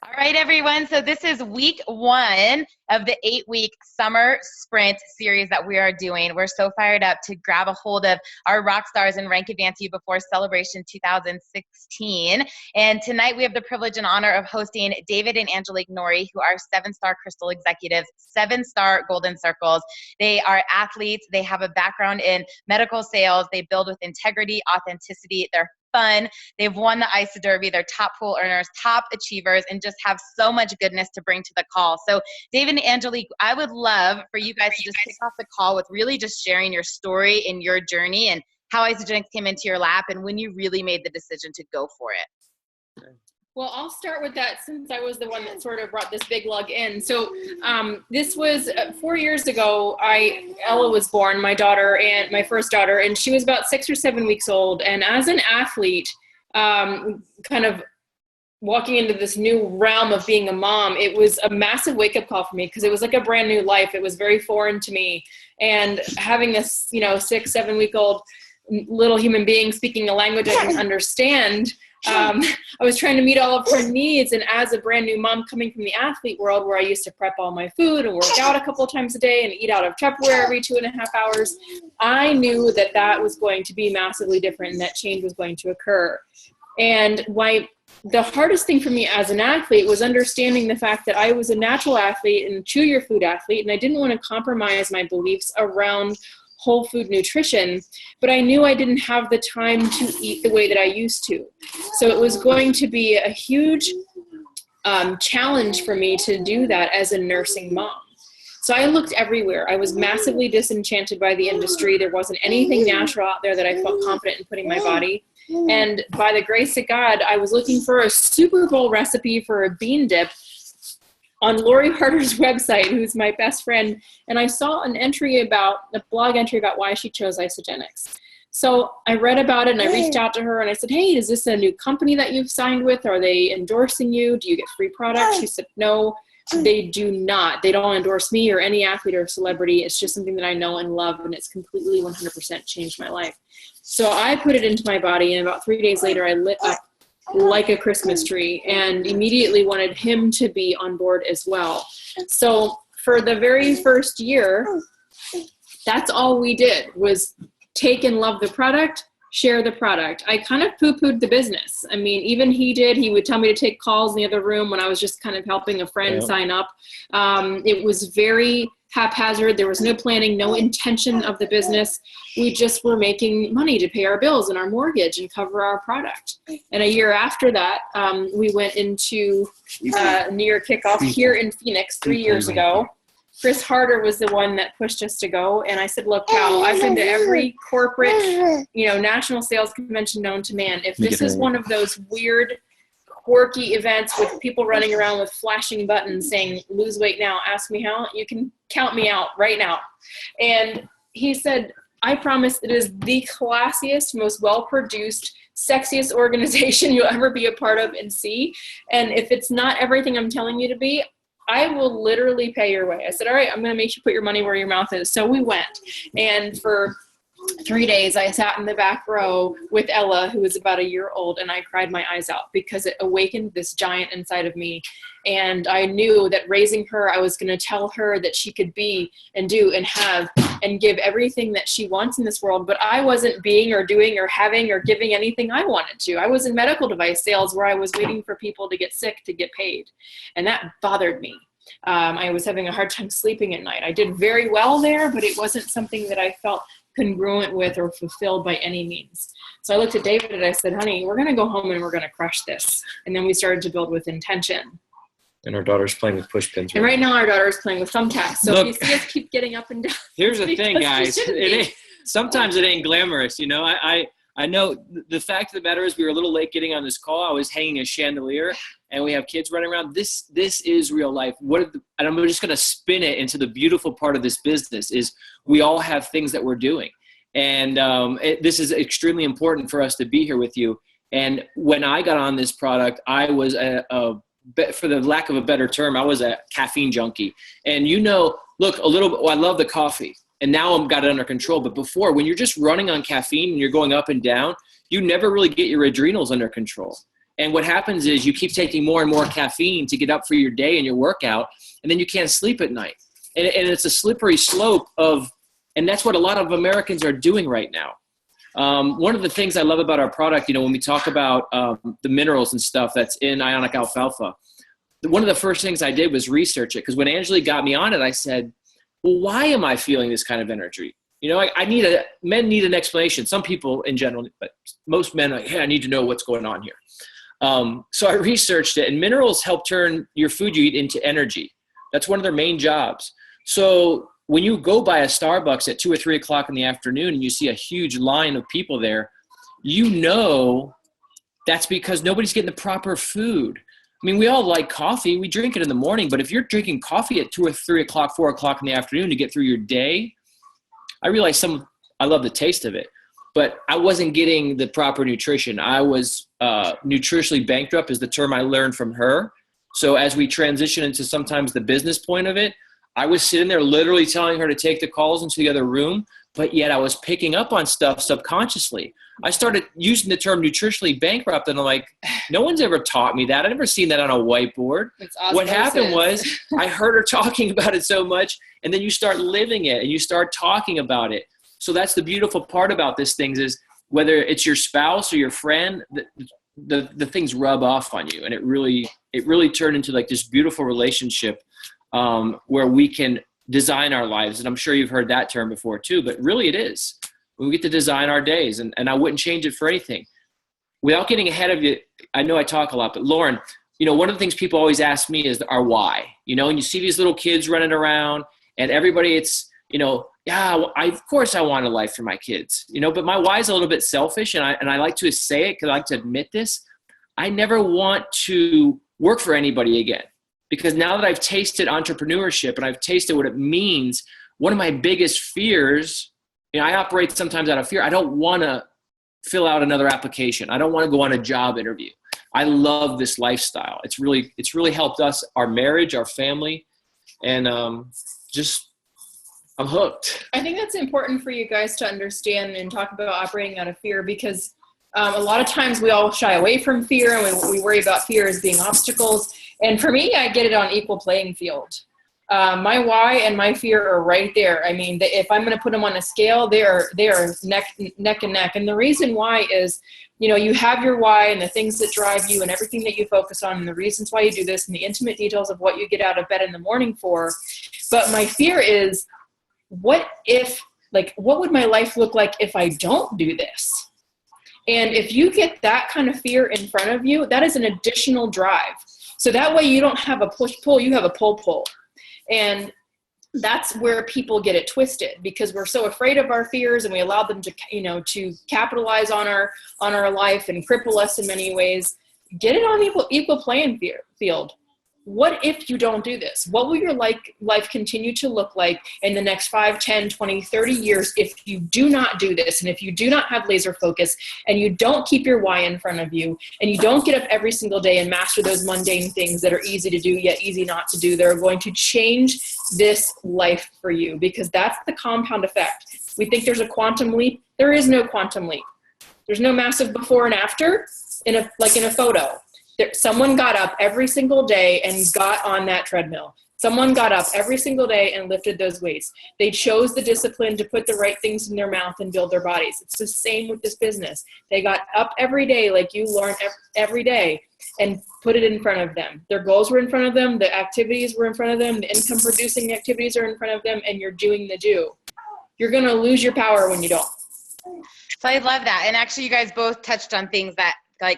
All right, everyone. So this is week one of the 8-week summer sprint series that we are doing. We're so fired up to grab a hold of our rock stars and rank advance you before Celebration 2016. And tonight we have the privilege and honor of hosting David and Angelique Norrie, who are 7-star crystal executives, 7-star golden circles. They are athletes. They have a background in medical sales. They build with integrity, authenticity. They're fun. They've won the ICE Derby. They're top pool earners, top achievers, and just have so much goodness to bring to the call. So David and Angelique, I would love for you guys to just kick off the call with really just sharing your story and your journey and how Isogenics came into your lap and when you really made the decision to go for it. Well, I'll start with that since I was the one that sort of brought this big lug in. So this was 4 years ago. Ella was born, my daughter, and my first daughter, and she was about 6 or 7 weeks old. And as an athlete, kind of walking into this new realm of being a mom, it was a massive wake-up call for me because it was like a brand new life. It was very foreign to me. And having this, 6, 7 week old little human being speaking a language I didn't understand, I was trying to meet all of her needs. And as a brand new mom coming from the athlete world where I used to prep all my food and work out a couple of times a day and eat out of Tupperware every 2.5 hours, I knew that that was going to be massively different and that change was going to occur. And the hardest thing for me as an athlete was understanding the fact that I was a natural athlete and chew your food athlete, and I didn't want to compromise my beliefs around whole food nutrition, but I knew I didn't have the time to eat the way that I used to. So it was going to be a huge challenge for me to do that as a nursing mom. So I looked everywhere. I was massively disenchanted by the industry. There wasn't anything natural out there that I felt confident in putting my body. And by the grace of God, I was looking for a Super Bowl recipe for a bean dip on Lori Harder's website, who's my best friend, and I saw a blog entry about why she chose Isogenics. So I read about it and I reached out to her and I said, hey, is this a new company that you've signed with? Are they endorsing you? Do you get free products? She said, no, they do not. They don't endorse me or any athlete or celebrity. It's just something that I know and love, and it's completely 100% changed my life. So I put it into my body, and about 3 days later, I lit up like a Christmas tree and immediately wanted him to be on board as well. So for the very first year, that's all we did was take and love the product, share the product. I kind of poo-pooed the business. I mean, even he would tell me to take calls in the other room when I was just kind of helping a friend sign up. It was very haphazard. There was no planning, no intention of the business. We just were making money to pay our bills and our mortgage and cover our product. And a year after that, we went into New Year kickoff here in Phoenix 3 years ago. Chris Harder was the one that pushed us to go. And I said, look, Cal, I've been to every corporate, national sales convention known to man. If this is one of those weird, quirky events with people running around with flashing buttons saying, lose weight now, ask me how, you can count me out right now. And he said, I promise it is the classiest, most well-produced, sexiest organization you'll ever be a part of and see. And if it's not everything I'm telling you to be, I will literally pay your way. I said, all right, I'm going to make you put your money where your mouth is. So we went. And for 3 days, I sat in the back row with Ella, who was about a year old, and I cried my eyes out because it awakened this giant inside of me. And I knew that raising her, I was going to tell her that she could be and do and have and give everything that she wants in this world. But I wasn't being or doing or having or giving anything I wanted to. I was in medical device sales where I was waiting for people to get sick to get paid. And that bothered me. I was having a hard time sleeping at night. I did very well there, but it wasn't something that I felt congruent with or fulfilled by any means. So I looked at David and I said, honey, we're going to go home and we're going to crush this. And then we started to build with intention. And our daughter's playing with push pins. And right now our daughter's playing with thumbtacks. So look, if you see us keep getting up and down. Here's the thing, guys. Sometimes it ain't glamorous. I know the fact of the matter is we were a little late getting on this call. I was hanging a chandelier and we have kids running around. This is real life. And I'm just going to spin it into the beautiful part of this business is we all have things that we're doing. And this is extremely important for us to be here with you. And when I got on this product, I was for the lack of a better term, I was a caffeine junkie. And look, I love the coffee. And now I've got it under control. But before, when you're just running on caffeine and you're going up and down, you never really get your adrenals under control. And what happens is you keep taking more and more caffeine to get up for your day and your workout, and then you can't sleep at night. And it's a slippery slope and that's what a lot of Americans are doing right now. One of the things I love about our product, when we talk about the minerals and stuff that's in ionic alfalfa, one of the first things I did was research it. Because when Angelique got me on it, I said, well, why am I feeling this kind of energy? Men need an explanation. Some people in general, but most men are like, hey, I need to know what's going on here. So I researched it, and minerals help turn your food you eat into energy. That's one of their main jobs. So when you go by a Starbucks at 2 or 3 o'clock in the afternoon and you see a huge line of people there, that's because nobody's getting the proper food. I mean, we all like coffee. We drink it in the morning, but if you're drinking coffee at 2 or 3 o'clock, 4 o'clock in the afternoon to get through your day, I realized I love the taste of it, but I wasn't getting the proper nutrition. I was nutritionally bankrupt is the term I learned from her. So as we transition into sometimes the business point of it, I was sitting there literally telling her to take the calls into the other room, but yet I was picking up on stuff subconsciously. I started using the term nutritionally bankrupt, and I'm like, no one's ever taught me that. I've never seen that on a whiteboard. What happened was I heard her talking about it so much, and then you start living it and you start talking about it. So that's the beautiful part about this thing is whether it's your spouse or your friend, the things rub off on you, and it really turned into like this beautiful relationship where we can design our lives. And I'm sure you've heard that term before too, but really it is. We get to design our days, and I wouldn't change it for anything. Without getting ahead of you, I know I talk a lot, but Lauren, one of the things people always ask me is our why, and you see these little kids running around and everybody of course I want a life for my kids, but my why is a little bit selfish, and I like to say it because I like to admit this. I never want to work for anybody again, because now that I've tasted entrepreneurship and I've tasted what it means, one of my biggest fears, I operate sometimes out of fear. I don't want to fill out another application. I don't want to go on a job interview. I love this lifestyle. It's really helped us, our marriage, our family, and I'm hooked. I think that's important for you guys to understand and talk about operating out of fear, because a lot of times we all shy away from fear, and we worry about fear as being obstacles. And for me, I get it on equal playing field. My why and my fear are right there. I mean, if I'm going to put them on a scale, they are neck and neck. And the reason why is, you have your why and the things that drive you and everything that you focus on and the reasons why you do this and the intimate details of what you get out of bed in the morning for. But my fear is, what would my life look like if I don't do this? And if you get that kind of fear in front of you, that is an additional drive. So that way you don't have a push-pull, you have a pull-pull. And that's where people get it twisted, because we're so afraid of our fears and we allow them to, to capitalize on our life and cripple us in many ways. Get it on equal playing field. What if you don't do this? What will your life continue to look like in the next 5, 10, 20, 30 years if you do not do this? And if you do not have laser focus and you don't keep your why in front of you and you don't get up every single day and master those mundane things that are easy to do yet easy not to do, they're going to change this life for you, because that's the compound effect. We think there's a quantum leap. There is no quantum leap. There's no massive before and after in a photo. Someone got up every single day and got on that treadmill. Someone got up every single day and lifted those weights. They chose the discipline to put the right things in their mouth and build their bodies. It's the same with this business. They got up every day, like you, Lauren, every day, and put it in front of them. Their goals were in front of them. The activities were in front of them. The income producing activities are in front of them, and you're doing the do. You're going to lose your power when you don't. So I love that. And actually you guys both touched on things that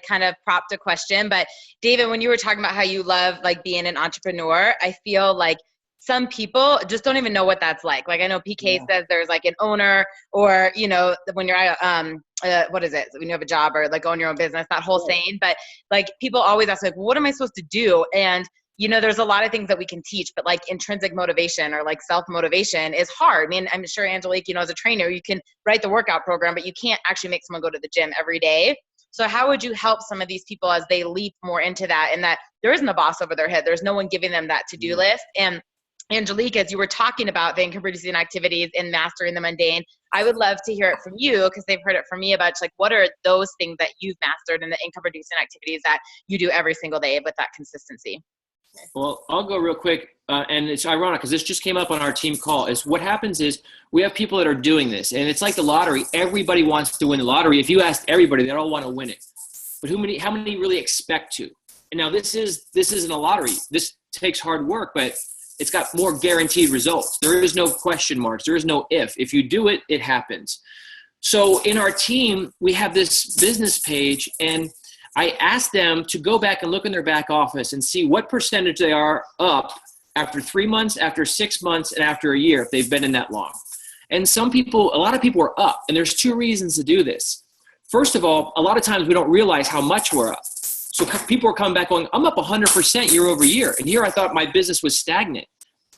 kind of prompted a question. But David, when you were talking about how you love being an entrepreneur, I feel like some people just don't even know what that's like. Like I know PK says there's an owner, or, when you're what is it? When you have a job or own your own business, that whole saying. But people always ask what am I supposed to do? And there's a lot of things that we can teach, but intrinsic motivation or self-motivation is hard. I mean, I'm sure Angelique, as a trainer, you can write the workout program, but you can't actually make someone go to the gym every day. So how would you help some of these people as they leap more into that, and that there isn't a boss over their head? There's no one giving them that to-do list. And Angelique, as you were talking about the income producing activities and mastering the mundane, I would love to hear it from you, because they've heard it from me about like, what are those things that you've mastered in the income producing activities that you do every single day with that consistency? Well, I'll go real quick. And it's ironic because this just came up on our team call. Is what happens is we have people that are doing this, and it's like the lottery. Everybody wants to win the lottery. If you ask everybody, they all want to win it. But how many really expect to? And now this isn't a lottery. This takes hard work, but it's got more guaranteed results. There is no question marks. There is no if. If you do it, it happens. So in our team, we have this business page, and I asked them to go back and look in their back office and see what percentage they are up after 3 months, after 6 months, and after a year, if they've been in that long. And a lot of people are up, and there's 2 reasons to do this. First of all, a lot of times we don't realize how much we're up. So people are coming back going, I'm up 100% year over year. And here I thought my business was stagnant.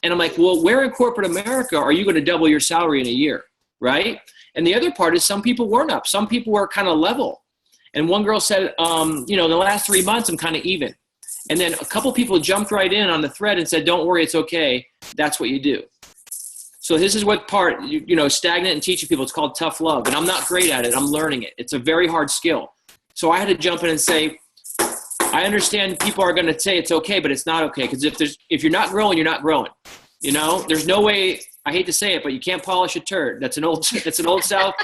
And I'm like, well, where in corporate America are you going to double your salary in a year, right? And the other part is some people weren't up. Some people were kind of level. And one girl said, in the last 3 months, I'm kind of even. And then a couple people jumped right in on the thread and said, don't worry, it's okay. That's what you do. So this is what part, stagnant and teaching people, it's called tough love. And I'm not great at it. I'm learning it. It's a very hard skill. So I had to jump in and say, I understand people are going to say it's okay, but it's not okay. Because if you're not growing, you're not growing. There's no way, I hate to say it, but you can't polish a turd. That's an old South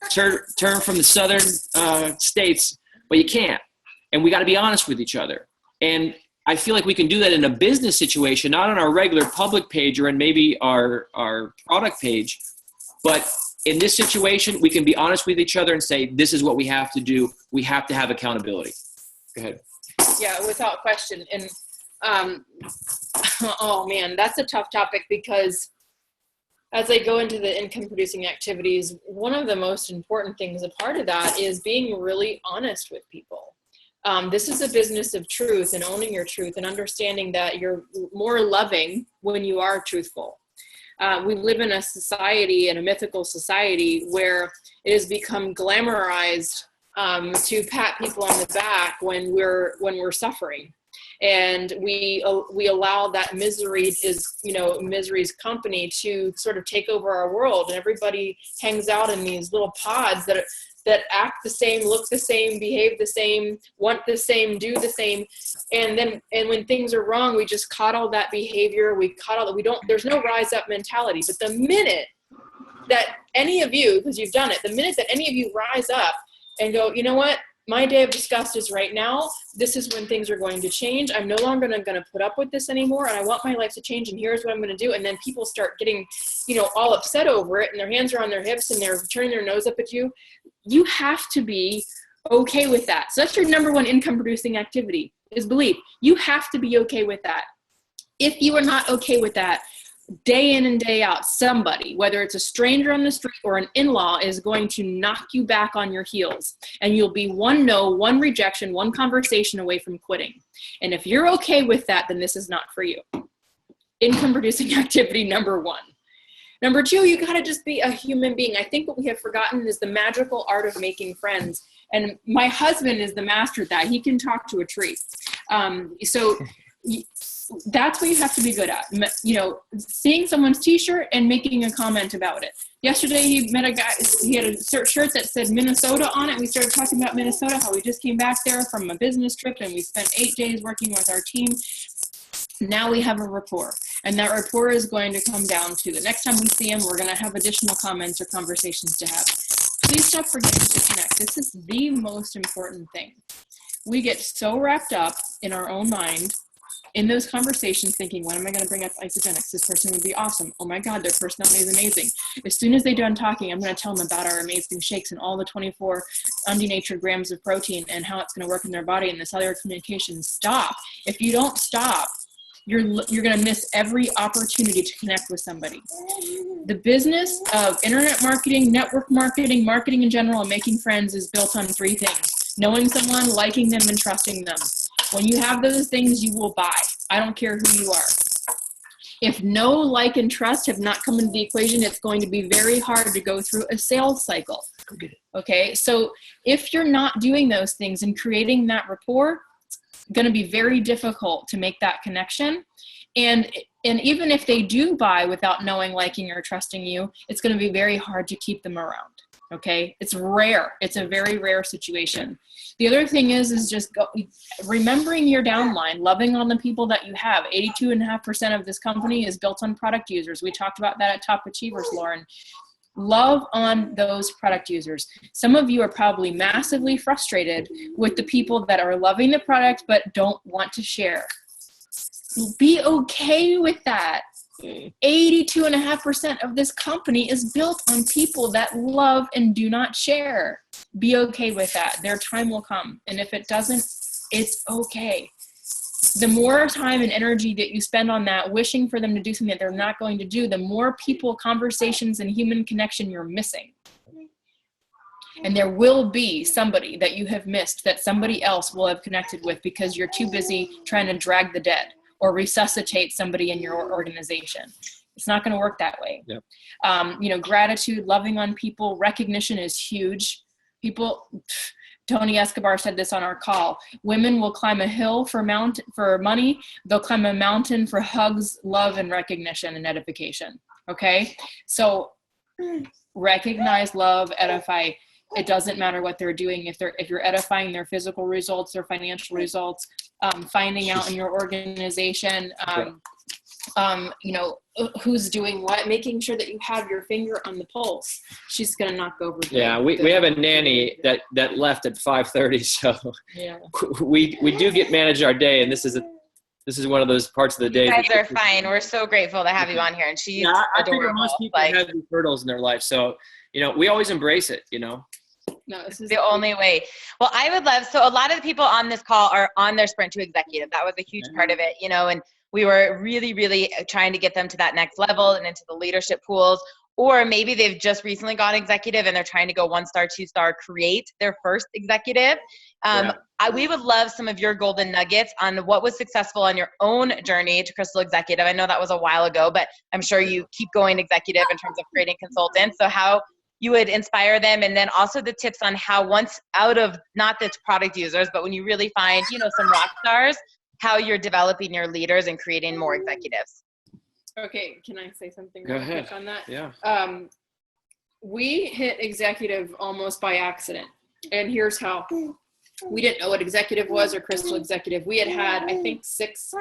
term from the southern states, but you can't. And we got to be honest with each other. And I feel like we can do that in a business situation, not on our regular public page or in maybe our product page. But in this situation, we can be honest with each other and say, this is what we have to do. We have to have accountability. Go ahead. Yeah, without question. And oh man, that's a tough topic, because as I go into the income producing activities, one of the most important things, a part of that, is being really honest with people. This is a business of truth and owning your truth and understanding that you're more loving when you are truthful. We live in a society, in a mythical society, where it has become glamorized to pat people on the back when we're suffering. And we allow that misery's company to sort of take over our world, and everybody hangs out in these little pods that act the same, look the same, behave the same, want the same, do the same. And when things are wrong, we just coddle that behavior. There's no rise up mentality. But the minute that any of you, because you've done it, the minute that any of you rise up and go, you know what? My day of disgust is right now. This is when things are going to change. I'm no longer going to put up with this anymore, and I want my life to change, and here's what I'm going to do. And then people start getting, all upset over it, and their hands are on their hips, and they're turning their nose up at you. You have to be okay with that. So that's your number one income producing activity, is belief. You have to be okay with that. If you are not okay with that, day in and day out, somebody, whether it's a stranger on the street or an in-law, is going to knock you back on your heels, and you'll be one no, one rejection, one conversation away from quitting. And if you're okay with that, then this is not for you. Income producing activity number one. Number two, you got to just be a human being. I think what we have forgotten is the magical art of making friends. And my husband is the master at that. He can talk to a tree. That's what you have to be good at. Seeing someone's t-shirt and making a comment about it. Yesterday he met a guy, he had a shirt that said Minnesota on it. We started talking about Minnesota, how we just came back there from a business trip, and we spent 8 days working with our team. Now we have a rapport, and that rapport is going to come down to the next time we see him, we're going to have additional comments or conversations to have. Please stop forgetting to connect. This is the most important thing. We get so wrapped up in our own mind in those conversations thinking, when am I going to bring up isogenics? This person would be awesome. Oh my God, their personality is amazing. As soon as they're done talking, I'm going to tell them about our amazing shakes and all the 24 undenatured grams of protein and how it's going to work in their body and the cellular communication. Stop. If you don't stop, you're going to miss every opportunity to connect with somebody. The business of internet marketing, network marketing, marketing in general, and making friends is built on 3 things. Knowing someone, liking them, and trusting them. When you have those things, you will buy. I don't care who you are. If no like and trust have not come into the equation, it's going to be very hard to go through a sales cycle. Okay, so if you're not doing those things and creating that rapport, it's going to be very difficult to make that connection. And And even if they do buy without knowing, liking, or trusting you, it's going to be very hard to keep them around. Okay. It's rare. It's a very rare situation. The other thing is just remembering your downline, loving on the people that you have. 82.5% of this company is built on product users. We talked about that at Top Achievers, Lauren. Love on those product users. Some of you are probably massively frustrated with the people that are loving the product but don't want to share. Be okay with that. 82.5% of this company is built on people that love and do not share. Be okay with that. Their time will come. And if it doesn't, it's okay. The more time and energy that you spend on that, wishing for them to do something that they're not going to do, the more people, conversations, and human connection you're missing. And there will be somebody that you have missed that somebody else will have connected with because you're too busy trying to drag the dead or resuscitate somebody in your organization. It's not going to work that way. Yep. Gratitude, loving on people, recognition is huge. Tony Escobar said this on our call. Women will climb a hill for money. They'll climb a mountain for hugs, love, and recognition and edification. Okay? So recognize, love, edify. It doesn't matter what they're doing. If you're edifying their physical results, their financial results, finding out in your organization, who's doing what, making sure that you have your finger on the pulse. She's going to knock over. We have a nanny that left at 5:30. So we do get managed our day. And this is one of those parts of the day. You guys are fine. We're so grateful to have you on here. And she's I adorable. figure most people have these hurdles in their life. So, we always embrace it, No, this is the only way. Well, I would love, so a lot of the people on this call are on their sprint to executive. That was a huge part of it, and we were really, really trying to get them to that next level and into the leadership pools. Or maybe they've just recently gone executive and they're trying to go 1-star, 2-star, create their first executive. We would love some of your golden nuggets on what was successful on your own journey to Crystal Executive. I know that was a while ago, but I'm sure you keep going executive in terms of creating consultants. So how you would inspire them, and then also the tips on how once out of not the product users, but when you really find, some rock stars, how you're developing your leaders and creating more executives. Okay, can I say something Go ahead. quick on that? Yeah. We hit executive almost by accident, and here's how. We didn't know what executive was or Crystal Executive. We had I think 6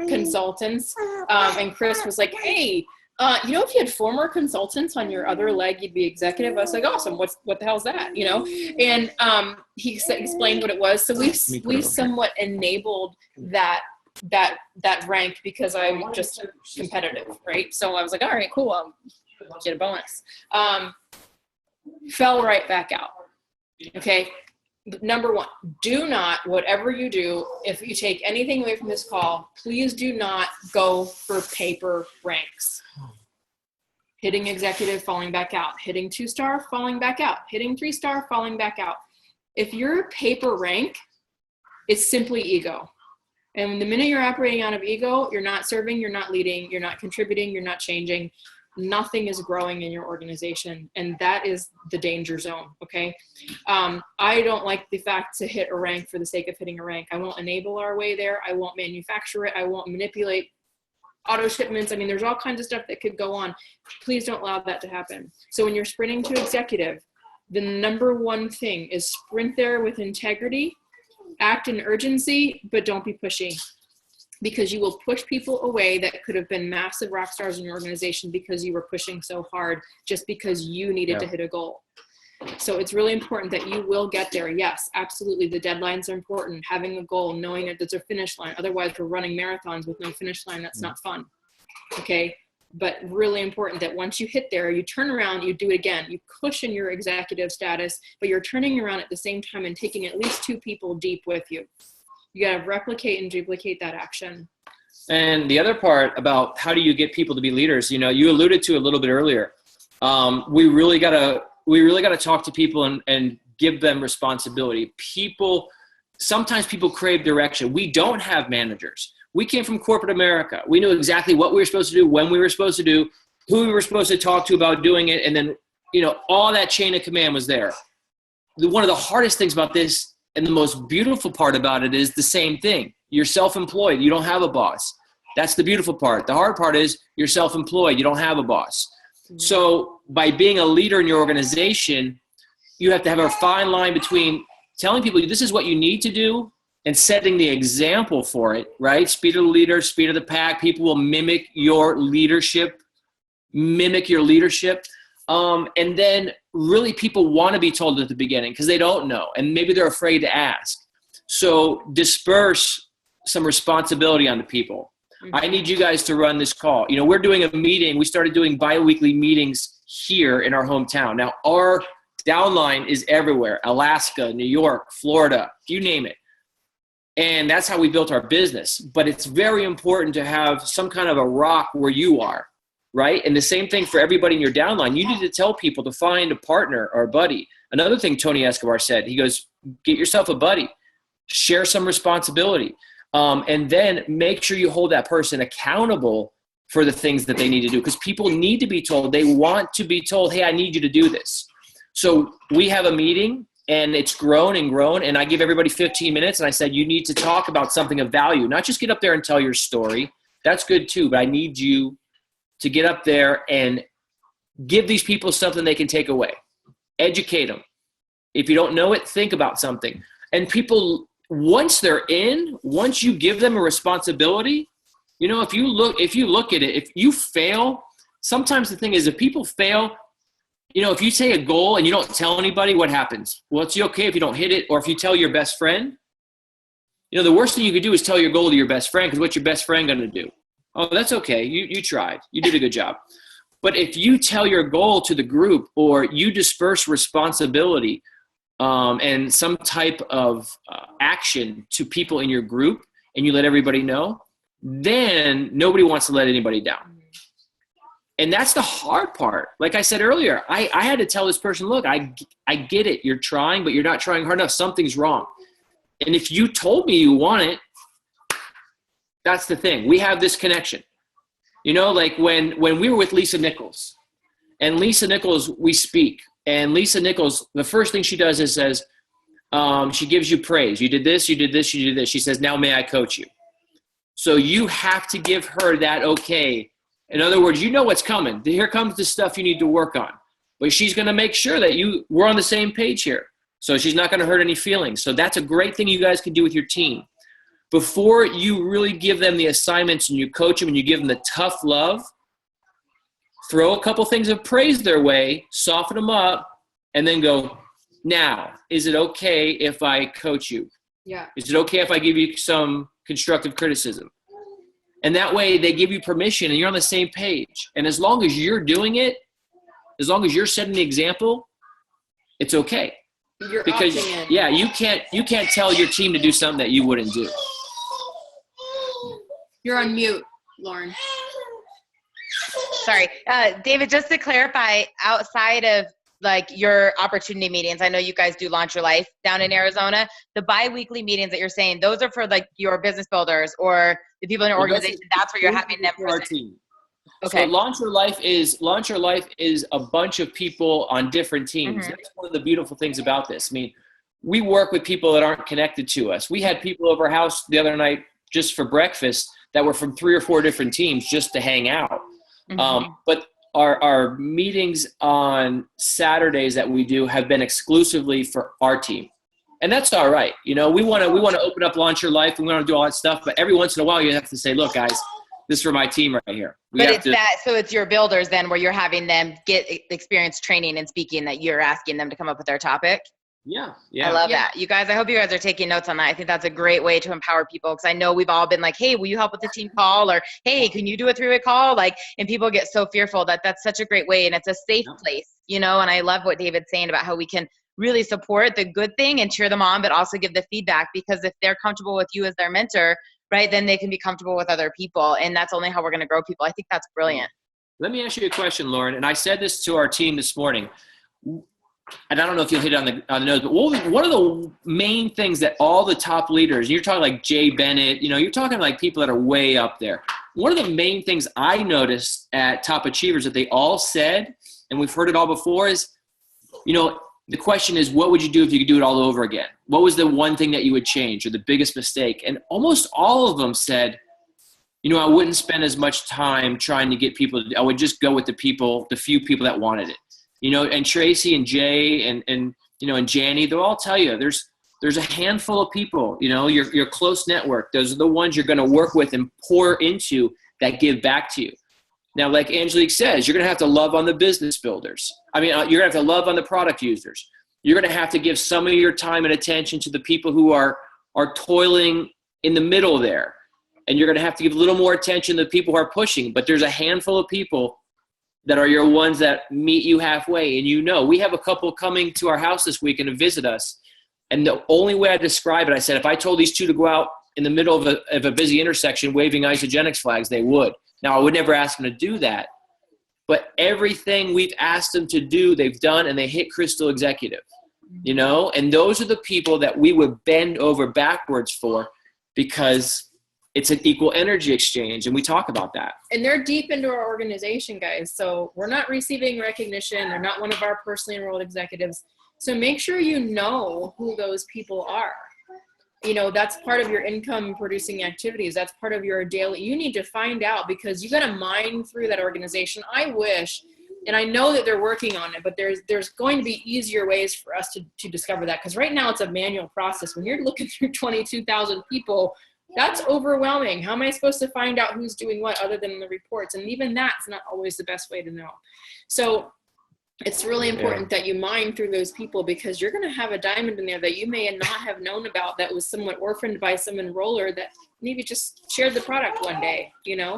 consultants, and Chris was like, hey, if you had 4 more consultants on your other leg, you'd be executive. I was like, awesome. What the hell's that? And he explained what it was. So we somewhat enabled that rank because I'm just competitive, right? So I was like, all right, cool. I'll get a bonus. Fell right back out. Okay. Number 1, do not, whatever you do, if you take anything away from this call, please do not go for paper ranks. Hitting executive, falling back out. Hitting 2-star, falling back out. Hitting 3-star, falling back out. If you're paper rank, it's simply ego. And the minute you're operating out of ego, you're not serving, you're not leading, you're not contributing, you're not changing. Nothing is growing in your organization. And that is the danger zone, okay? I don't like the fact to hit a rank for the sake of hitting a rank. I won't enable our way there. I won't manufacture it. I won't manipulate auto shipments. I mean, there's all kinds of stuff that could go on. Please don't allow that to happen. So when you're sprinting to executive, the number 1 thing is sprint there with integrity, act in urgency, but don't be pushy, because you will push people away that could have been massive rock stars in your organization because you were pushing so hard just because you needed to hit a goal. So it's really important that you will get there. Yes, absolutely. The deadlines are important. Having a goal, knowing that there's a finish line. Otherwise, we're running marathons with no finish line. That's not fun. Okay. But really important that once you hit there, you turn around, you do it again. You cushion your executive status, but you're turning around at the same time and taking at least 2 people deep with you. You got to replicate and duplicate that action. And the other part about how do you get people to be leaders, you alluded to a little bit earlier. We really got to talk to people and give them responsibility. Sometimes people crave direction. We don't have managers. We came from corporate America. We knew exactly what we were supposed to do, when we were supposed to do, who we were supposed to talk to about doing it. And then, all that chain of command was there. One of the hardest things about this and the most beautiful part about it is the same thing. You're self-employed. You don't have a boss. That's the beautiful part. The hard part is you're self-employed. You don't have a boss. So by being a leader in your organization, you have to have a fine line between telling people this is what you need to do and setting the example for it, right? Speed of the leader, speed of the pack. People will mimic your leadership. And then really people want to be told at the beginning because they don't know. And maybe they're afraid to ask. So disperse some responsibility on the people. I need you guys to run this call. You know, we're doing a meeting. We started doing bi-weekly meetings here in our hometown. Now, our downline is everywhere. Alaska, New York, Florida, you name it. And that's how we built our business. But it's very important to have some kind of a rock where you are, right? And the same thing for everybody in your downline. You need to tell people to find a partner or a buddy. Another thing Tony Escobar said, he goes, get yourself a buddy. Share some responsibility. And then make sure you hold that person accountable for the things that they need to do. Because people need to be told. They want to be told, hey, I need you to do this. So we have a meeting, and it's grown and grown. And I give everybody 15 minutes. And I said, you need to talk about something of value. Not just get up there and tell your story. That's good too. But I need you to get up there and give these people something they can take away. Educate them. If you don't know it, think about something. And people, once you give them a responsibility, you know, if you look at it, if you fail, sometimes the thing is if people fail, you know, if you say a goal and you don't tell anybody, what happens? Well, it's okay if you don't hit it, or if you tell your best friend. You know, the worst thing you could do is tell your goal to your best friend, because what's your best friend going to do? Oh, that's okay. You tried. You did a good job. But if you tell your goal to the group, or you disperse responsibility and some type of action to people in your group, and you let everybody know, then nobody wants to let anybody down. And that's the hard part. Like I said earlier, I had to tell this person, look, I get it. You're trying, but you're not trying hard enough. Something's wrong. And if you told me you want it, that's the thing. We have this connection. You know, like when we were with Lisa Nichols, and Lisa Nichols, we speak. And Lisa Nichols, the first thing she does is says, she gives you praise. You did this, you did this, you did this. She says, now may I coach you? So you have to give her that okay. In other words, you know what's coming. Here comes the stuff you need to work on. But she's going to make sure that we're on the same page here. So she's not going to hurt any feelings. So that's a great thing you guys can do with your team. Before you really give them the assignments and you coach them and you give them the tough love, throw a couple things of praise their way, soften them up, and then go, now, is it okay if I coach you? Yeah. Is it okay if I give you some constructive criticism? And that way they give you permission and you're on the same page. And as long as you're doing it, as long as you're setting the example, it's okay. You're because opting in. Yeah, you can't tell your team to do something that you wouldn't do. You're on mute, Lauren. Sorry. David, just to clarify, outside of like your opportunity meetings, I know you guys do Launch Your Life down in Arizona. The bi-weekly meetings that you're saying, those are for like your business builders or the people in your organization. That's where you're having them. For our team. Okay. So Launch Your Life is a bunch of people on different teams. Mm-hmm. That's one of the beautiful things about this. I mean, we work with people that aren't connected to us. We had people over our house the other night just for breakfast that were from 3 or 4 different teams just to hang out. Mm-hmm. But our meetings on Saturdays that we do have been exclusively for our team. And that's all right. You know, we want to open up Launch Your Life, and we want to do all that stuff. But every once in a while, you have to say, look, guys, this is for my team right here. So it's your builders then where you're having them get experience training and speaking that you're asking them to come up with their topic. Yeah. I love that. You guys, I hope you guys are taking notes on that. I think that's a great way to empower people, because I know we've all been like, hey, will you help with the team call? Or, hey, can you do a 3-way call? Like, and people get so fearful that's such a great way, and it's a safe place, you know, and I love what David's saying about how we can really support the good thing and cheer them on, but also give the feedback, because if they're comfortable with you as their mentor, right, then they can be comfortable with other people, and that's only how we're going to grow people. I think that's brilliant. Let me ask you a question, Lauren, and I said this to our team this morning. And I don't know if you'll hit it on the nose, but one of the main things that all the top leaders, you're talking like Jay Bennett, you know, you're talking like people that are way up there. One of the main things I noticed at Top Achievers that they all said, and we've heard it all before, is, you know, the question is, what would you do if you could do it all over again? What was the one thing that you would change, or the biggest mistake? And almost all of them said, I wouldn't spend as much time trying to get people. I would just go with the few people that wanted it. And Tracy and Jay and and Janny, they'll all tell you there's a handful of people, your close network. Those are the ones you're going to work with and pour into that give back to you. Now, like Angelique says, you're going to have to love on the business builders. You're going to have to love on the product users. You're going to have to give some of your time and attention to the people who are toiling in the middle there. And you're going to have to give a little more attention to the people who are pushing. But there's a handful of people that are your ones that meet you halfway. And we have a couple coming to our house this weekend to visit us. And the only way I describe it, I said, if I told these two to go out in the middle of a busy intersection waving Angeliques flags, they would. Now, I would never ask them to do that. But everything we've asked them to do, they've done, and they hit Crystal Executive. And those are the people that we would bend over backwards for, because it's an equal energy exchange, and we talk about that. And they're deep into our organization, guys. So we're not receiving recognition. They're not one of our personally enrolled executives. So make sure you know who those people are. That's part of your income producing activities. That's part of your daily. You need to find out, because you got to mine through that organization. I wish, and I know that they're working on it, but there's going to be easier ways for us to discover that. Because right now it's a manual process. When you're looking through 22,000 people, that's overwhelming. How am I supposed to find out who's doing what other than the reports? And even that's not always the best way to know. So it's really important that you mine through those people, because you're going to have a diamond in there that you may not have known about, that was somewhat orphaned by some enroller that maybe just shared the product one day,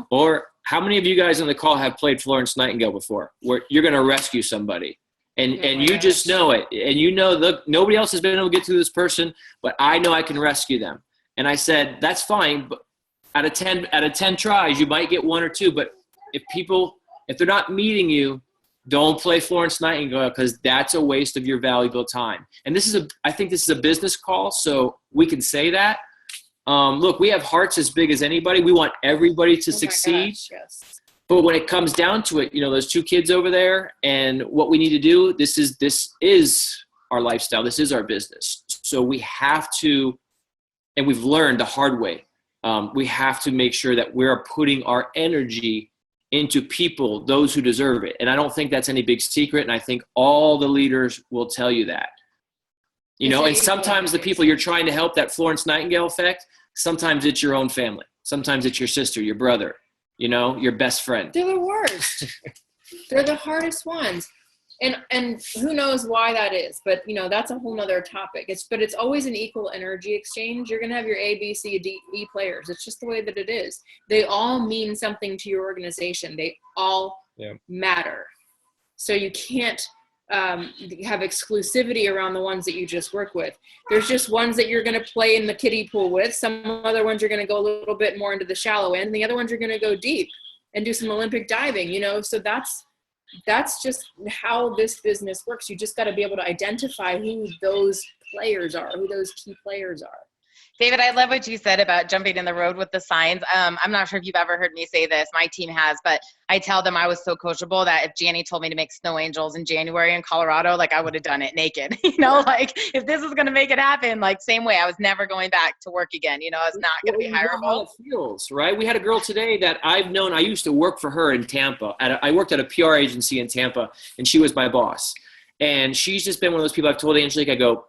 Or how many of you guys on the call have played Florence Nightingale before, where you're going to rescue somebody and you just know it, and look, nobody else has been able to get to this person, but I know I can rescue them. And I said, that's fine, but out of 10 tries, you might get one or two. But if they're not meeting you, don't play Florence Nightingale, because that's a waste of your valuable time. And I think this is a business call, so we can say that. Look, we have hearts as big as anybody. We want everybody to succeed. Gosh, yes. But when it comes down to it, those two kids over there, and what we need to do, this is our lifestyle. This is our business. So we have to, and we've learned the hard way, we have to make sure that we're putting our energy into people, those who deserve it. And I don't think that's any big secret. And I think all the leaders will tell you that. And sometimes the people you're trying to help, that Florence Nightingale effect, sometimes it's your own family. Sometimes it's your sister, your brother, your best friend. They're the worst. They're the hardest ones. And who knows why that is, but that's a whole nother topic. It's always an equal energy exchange. You're going to have your A, B, C, D, E players. It's just the way that it is. They all mean something to your organization. They all matter. So you can't have exclusivity around the ones that you just work with. There's just ones that you're going to play in the kiddie pool with. Some other ones you're going to go a little bit more into the shallow end. And the other ones you're going to go deep and do some Olympic diving, so that's just how this business works. You just got to be able to identify who those players are, who those key players are. David, I love what you said about jumping in the road with the signs. I'm not sure if you've ever heard me say this. My team has, but I tell them I was so coachable that if Janny told me to make snow angels in January in Colorado, I would have done it naked. If this is going to make it happen, same way, I was never going back to work again. I was not going to be hireable. It feels, right? We had a girl today that I've known. I used to work for her in Tampa. I worked at a PR agency in Tampa, and she was my boss. And she's just been one of those people. I've told Angelique, I go,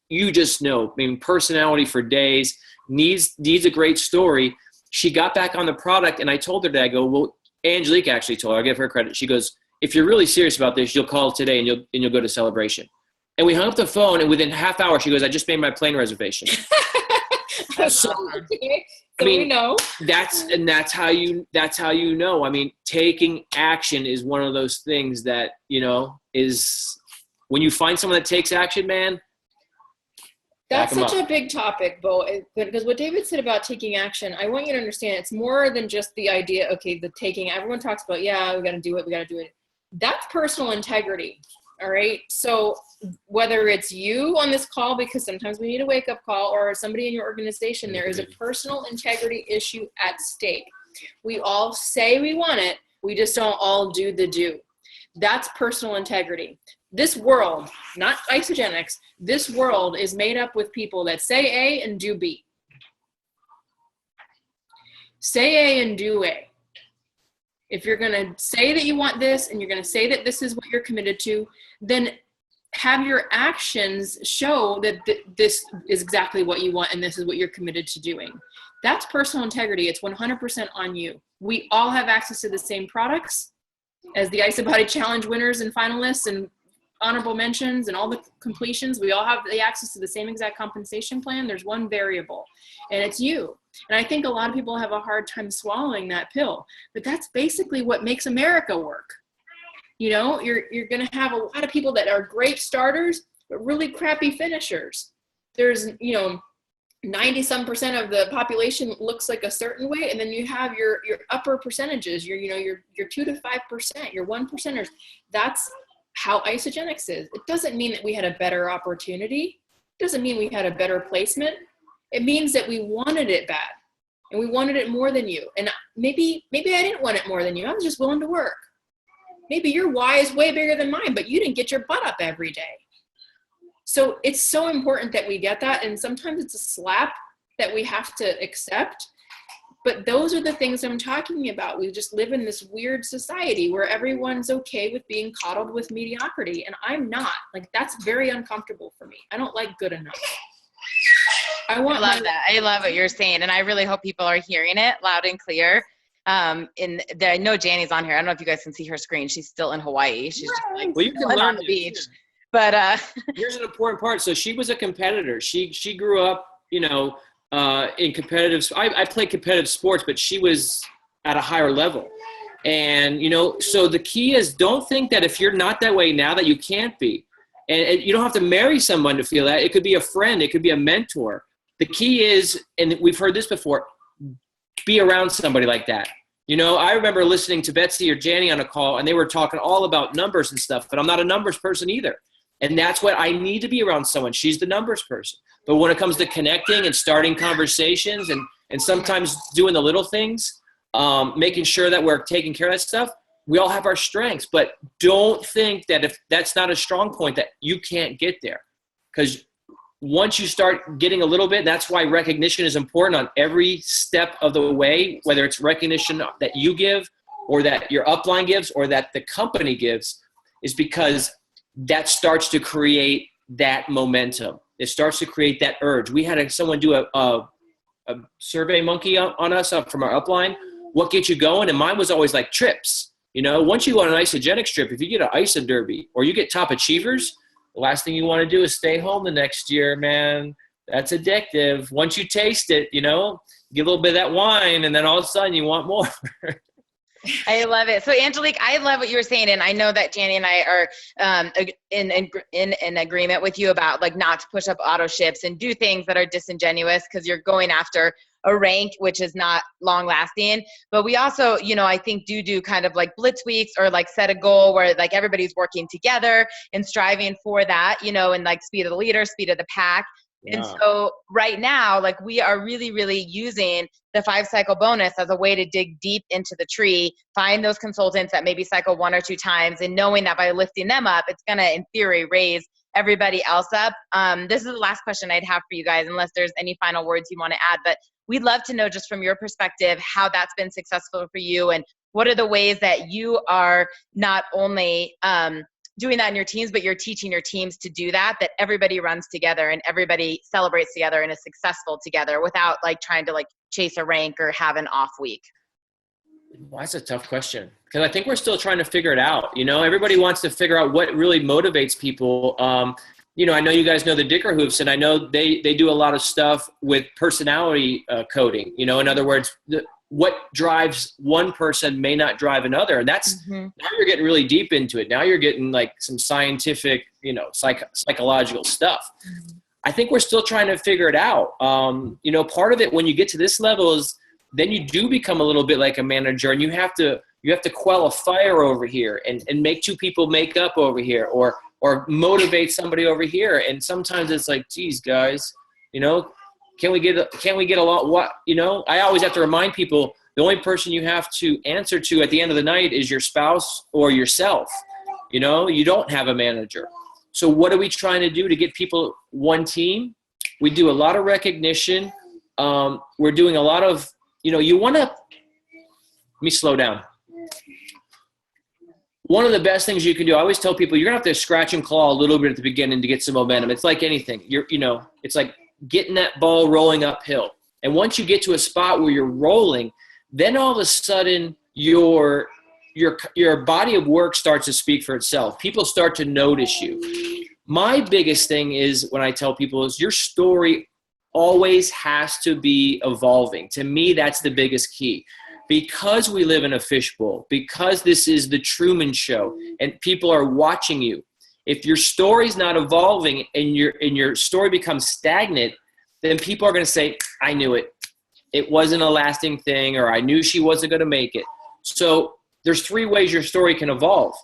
you just know, personality for days, needs a great story. She got back on the product, and I told her that, I go, well, Angelique actually told her, I'll give her credit. She goes, if you're really serious about this, you'll call today and you'll go to Celebration. And we hung up the phone, and within half hour, she goes, I just made my plane reservation. So we know. That's how you know. Taking action is one of those things that, is when you find someone that takes action, man. That's such a big topic, Bo, because what David said about taking action, I want you to understand it's more than just the idea, the taking, everyone talks about, we got to do it. That's personal integrity, all right? So whether it's you on this call, because sometimes we need a wake-up call, or somebody in your organization, there is a personal integrity issue at stake. We all say we want it, we just don't all do the do. That's personal integrity. This world, not Angeliques, this world is made up with people that say A and do B. Say A and do A. If you're going to say that you want this and you're going to say that this is what you're committed to, then have your actions show that this is exactly what you want and this is what you're committed to doing. That's personal integrity. It's 100% on you. We all have access to the same products as the Ice Body Challenge winners and finalists and honorable mentions and all the completions. We all have the access to the same exact compensation plan. There's one variable, and it's you. And I think a lot of people have a hard time swallowing that pill, but that's basically what makes America work. You know, you're going to have a lot of people that are great starters, but really crappy finishers. There's, 90-some% of the population looks like a certain way, and then you have your upper percentages, your 2 to 5%, your 1%ers. That's how Isogenics is. It doesn't mean that we had a better opportunity. It doesn't mean we had a better placement. It means that we wanted it bad, and we wanted it more than you. And maybe I didn't want it more than you. I was just willing to work. Maybe your why is way bigger than mine, but you didn't get your butt up every day. So it's so important that we get that. And sometimes it's a slap that we have to accept. But those are the things I'm talking about. We just live in this weird society where everyone's okay with being coddled with mediocrity. And I'm not. Like, that's very uncomfortable for me. I don't like good enough. I love that. I love what you're saying. And I really hope people are hearing it loud and clear. I know Janny's on here. I don't know if you guys can see her screen. She's still in Hawaii. She's just like well, you can learn on the beach. But here's an important part. So she was a competitor. She grew up, in competitive. I played competitive sports, but she was at a higher level. And, so the key is, don't think that if you're not that way now that you can't be. And you don't have to marry someone to feel that. It could be a friend. It could be a mentor. The key is, and we've heard this before, be around somebody like that. I remember listening to Betsy or Janny on a call, and they were talking all about numbers and stuff, but I'm not a numbers person either. And that's what I need to be around someone. She's the numbers person. But when it comes to connecting and starting conversations and sometimes doing the little things, making sure that we're taking care of that stuff, we all have our strengths. But don't think that if that's not a strong point that you can't get there. Because once you start getting a little bit, that's why recognition is important on every step of the way, whether it's recognition that you give or that your upline gives or that the company gives, is because that starts to create that momentum. It starts to create that urge. We had someone do a survey monkey on us from our upline. What gets you going? And mine was always like trips. Once you go on an Isogenics trip, if you get an Iso Derby or you get top achievers, the last thing you want to do is stay home the next year, man. That's addictive. Once you taste it, get a little bit of that wine, and then all of a sudden you want more. I love it. So Angelique, I love what you were saying. And I know that Janny and I are in agreement with you about like not to push up auto ships and do things that are disingenuous because you're going after a rank, which is not long lasting. But we also, I think do kind of like Blitz Weeks or like set a goal where like everybody's working together and striving for that, and like speed of the leader, speed of the pack. And so right now, like we are really, really using the 5-cycle bonus as a way to dig deep into the tree, find those consultants that maybe cycle 1 or 2 times, and knowing that by lifting them up, it's going to, in theory, raise everybody else up. This is the last question I'd have for you guys, unless there's any final words you want to add. But we'd love to know just from your perspective how that's been successful for you, and what are the ways that you are not only doing that in your teams, but you're teaching your teams to do that everybody runs together and everybody celebrates together and is successful together without like trying to like chase a rank or have an off week. Well, that's a tough question because I think we're still trying to figure it out. Everybody wants to figure out what really motivates people. I know you guys know the Dicker Hoops, and I know they do a lot of stuff with personality coding. In other words, what drives one person may not drive another. And that's, now you're getting really deep into it. Now you're getting like some scientific, psychological stuff. I think we're still trying to figure it out. Part of it when you get to this level is then you do become a little bit like a manager, and you have to quell a fire over here and make 2 people make up over here or motivate somebody over here. And sometimes it's like, geez, guys, can we get along? What, I always have to remind people the only person you have to answer to at the end of the night is your spouse or yourself. You don't have a manager. So what are we trying to do to get people one team? We do a lot of recognition. We're doing a lot of, you want to, let me slow down. One of the best things you can do, I always tell people, you're going to have to scratch and claw a little bit at the beginning to get some momentum. It's like anything. It's like getting that ball rolling uphill. And once you get to a spot where you're rolling, then all of a sudden your body of work starts to speak for itself. People start to notice you. My biggest thing is when I tell people is your story always has to be evolving. To me, that's the biggest key. Because we live in a fishbowl, because this is the Truman Show and people are watching you, if your story's not evolving and your story becomes stagnant, then people are going to say, I knew it. It wasn't a lasting thing, or I knew she wasn't going to make it. So there's 3 ways your story can evolve.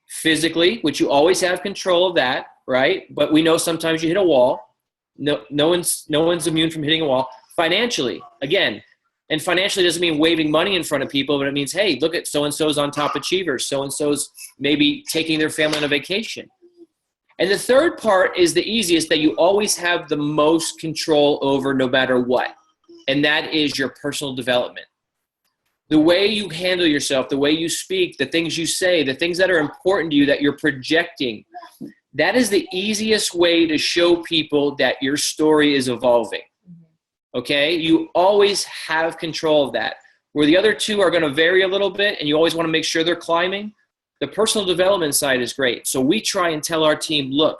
Physically, which you always have control of that, right? But we know sometimes you hit a wall. No one's immune from hitting a wall. Financially, again, and financially doesn't mean waving money in front of people, but it means, hey, look at so-and-so's on top achievers. So-and-so's maybe taking their family on a vacation. And the third part is the easiest, that you always have the most control over no matter what. And that is your personal development. The way you handle yourself, the way you speak, the things you say, the things that are important to you that you're projecting, that is the easiest way to show people that your story is evolving. Okay, you always have control of that. Where the other 2 are going to vary a little bit and you always want to make sure they're climbing, the personal development side is great. So we try and tell our team, look,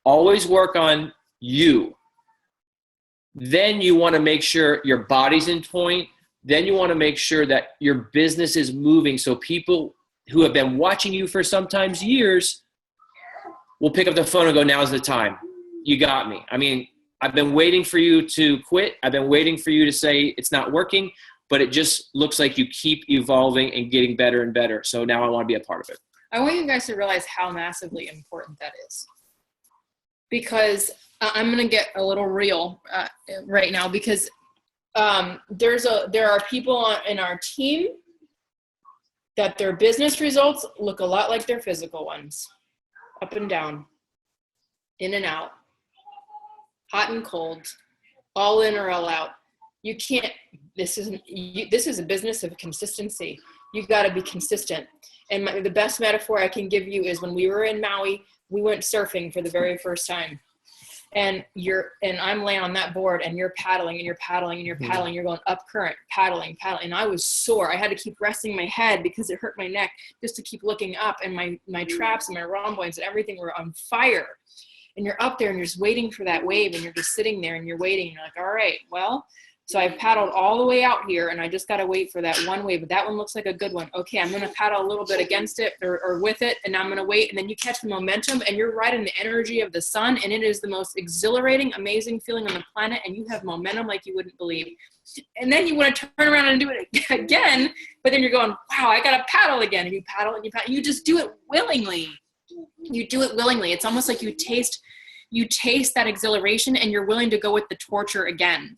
always work on you. Then you want to make sure your body's in point. Then you want to make sure that your business is moving so people who have been watching you for sometimes years will pick up the phone and go, now's the time. You got me. I mean, I've been waiting for you to quit. I've been waiting for you to say it's not working, but it just looks like you keep evolving and getting better and better. So now I want to be a part of it. I want you guys to realize how massively important that is. Because I'm going to get a little real right now, because there are people in our team that their business results look a lot like their physical ones. Up and down, in and out. Hot and cold, all in or all out. You can't, this is a business of consistency. You've got to be consistent. And the best metaphor I can give you is when we were in Maui, we went surfing for the very first time. And I'm laying on that board and you're paddling and you're paddling and you're paddling. You're going up current, paddling. And I was sore. I had to keep resting my head because it hurt my neck just to keep looking up. And my traps and my rhomboids and everything were on fire. And you're up there and you're just waiting for that wave and you're just sitting there and you're waiting. And you're like, all right, well, so I've paddled all the way out here and I just got to wait for that one wave. But that one looks like a good one. Okay, I'm going to paddle a little bit against it or with it. And I'm going to wait. And then you catch the momentum and you're riding the energy of the sun. And it is the most exhilarating, amazing feeling on the planet. And you have momentum like you wouldn't believe. And then you want to turn around and do it again. But then you're going, wow, I got to paddle again. And you paddle and you paddle. You just do it willingly. You do it willingly. It's almost like you taste that exhilaration and you're willing to go with the torture again.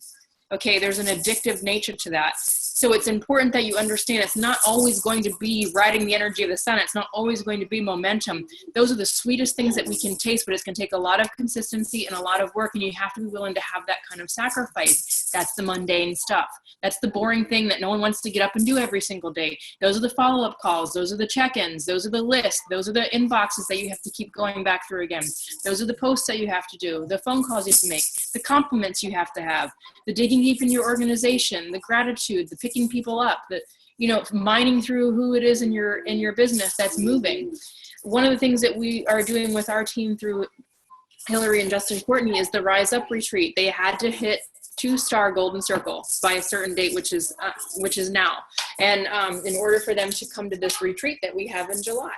Okay, there's an addictive nature to that. So it's important that you understand it's not always going to be riding the energy of the sun. It's not always going to be momentum. Those are the sweetest things that we can taste, but it's going to take a lot of consistency and a lot of work, and you have to be willing to have that kind of sacrifice. That's the mundane stuff. That's the boring thing that no one wants to get up and do every single day. Those are the follow-up calls. Those are the check-ins. Those are the lists. Those are the inboxes that you have to keep going back through again. Those are the posts that you have to do, the phone calls you have to make, the compliments you have to have, the digging deep in your organization, the gratitude, the picking people up, the, mining through who it is in your business that's moving. One of the things that we are doing with our team through Hillary and Justin Courtney is the Rise Up retreat. They had to hit 2-star golden circle by a certain date, which is now. And in order for them to come to this retreat that we have in July.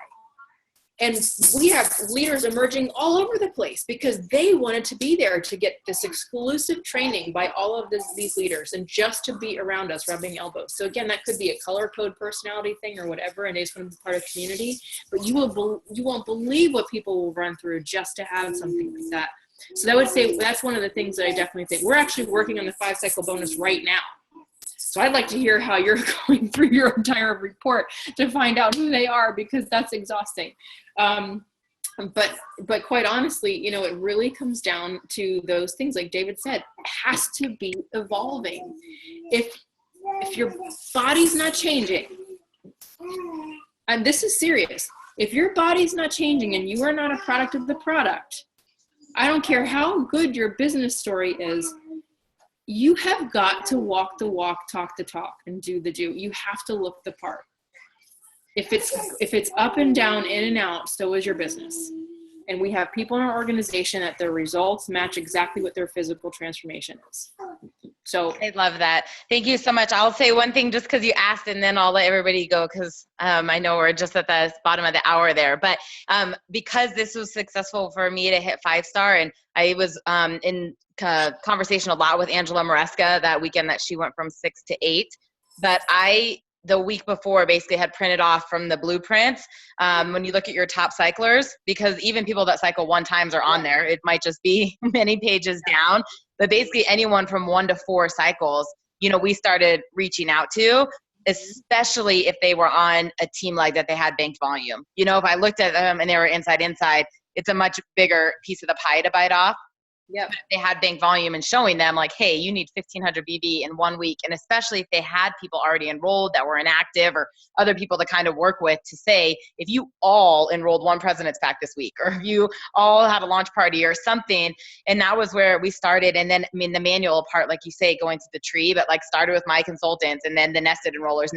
And we have leaders emerging all over the place because they wanted to be there to get this exclusive training by all of these leaders and just to be around us rubbing elbows. So again, that could be a color code personality thing or whatever, and they just want to be part of community. But you won't believe what people will run through just to have something like that. So I would say that's one of the things that I definitely think. We're actually working on the 5-cycle bonus right now. So I'd like to hear how you're going through your entire report to find out who they are, because that's exhausting. But quite honestly, it really comes down to those things. Like David said, it has to be evolving. if your body's not changing, and this is serious, if your body's not changing and you are not a product of the product, I don't care how good your business story is, you have got to walk the walk, talk the talk, and do the do. You have to look the part. If it's up and down, in and out, so is your business. And we have people in our organization that their results match exactly what their physical transformation is. So I love that. Thank you so much. I'll say one thing just because you asked, and then I'll let everybody go because I know we're just at the bottom of the hour there. But because this was successful for me to hit 5-star, and I was in conversation a lot with Angela Maresca that weekend that she went from 6 to 8. But the week before basically had printed off from the blueprints when you look at your top cyclers, because even people that cycle 1 times are on there. It might just be many pages down, but basically anyone from 1 to 4 cycles, we started reaching out to, especially if they were on a team leg that they had banked volume. If I looked at them and they were inside, it's a much bigger piece of the pie to bite off. Yep. But if they had bank volume and showing them like, hey, you need 1,500 BB in 1 week. And especially if they had people already enrolled that were inactive or other people to kind of work with to say, if you all enrolled 1 President's Pack this week, or if you all had a launch party or something. And that was where we started. And then, the manual part, like you say, going to the tree, but started with my consultants and then the nested enrollers.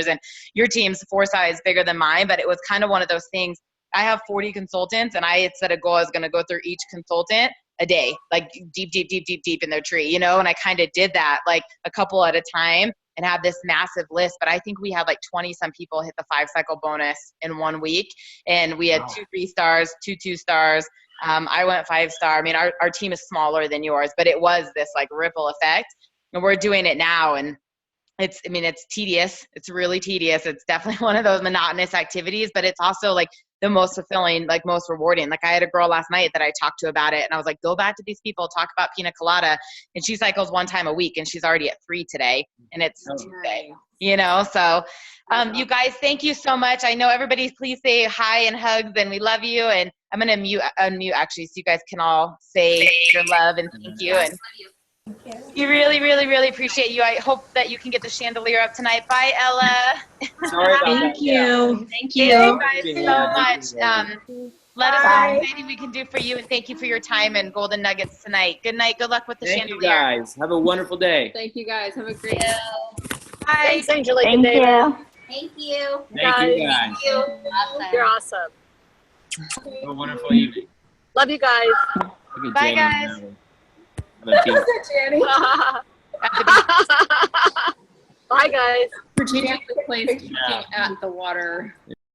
And your team's 4 sizes bigger than mine, but it was kind of one of those things. I have 40 consultants, and I had set a goal I was going to go through each consultant a day, deep in their tree, and I kind of did that a couple at a time and had this massive list. But I think we had 20 some people hit the 5-cycle bonus in 1 week, and we had 2 3-stars, 2 2-stars. I went 5-star. Our team is smaller than yours, but it was this ripple effect, and we're doing it now. And it's tedious. It's really tedious. It's definitely one of those monotonous activities, but it's also the most fulfilling, most rewarding. I had a girl last night that I talked to about it, and I was like, go back to these people, talk about pina colada. And she cycles 1 time a week, and she's already at 3 today, and it's Tuesday, So you guys, thank you so much. I know everybody, please say hi and hugs, and we love you. And I'm going to unmute actually, so you guys can all say your love and thank you. And we really, really, really appreciate you. I hope that you can get the chandelier up tonight. Bye, Ella. Sorry about Thank that. you. Yeah. Thank Thank you. you guys so much. Let us know anything we can do for you, and thank you for your time and golden nuggets tonight. Good night. Good luck with the Thank you chandelier. guys. Have a wonderful day. thank you guys. Have a great Bye. Thanks, Angelique. Thank you. Thank you. Thank you guys. You're awesome. Have a wonderful evening. Love you guys. Look at Bye, Jenny guys. now. Have a beat. Bye, guys. strategic place Yeah. at the water.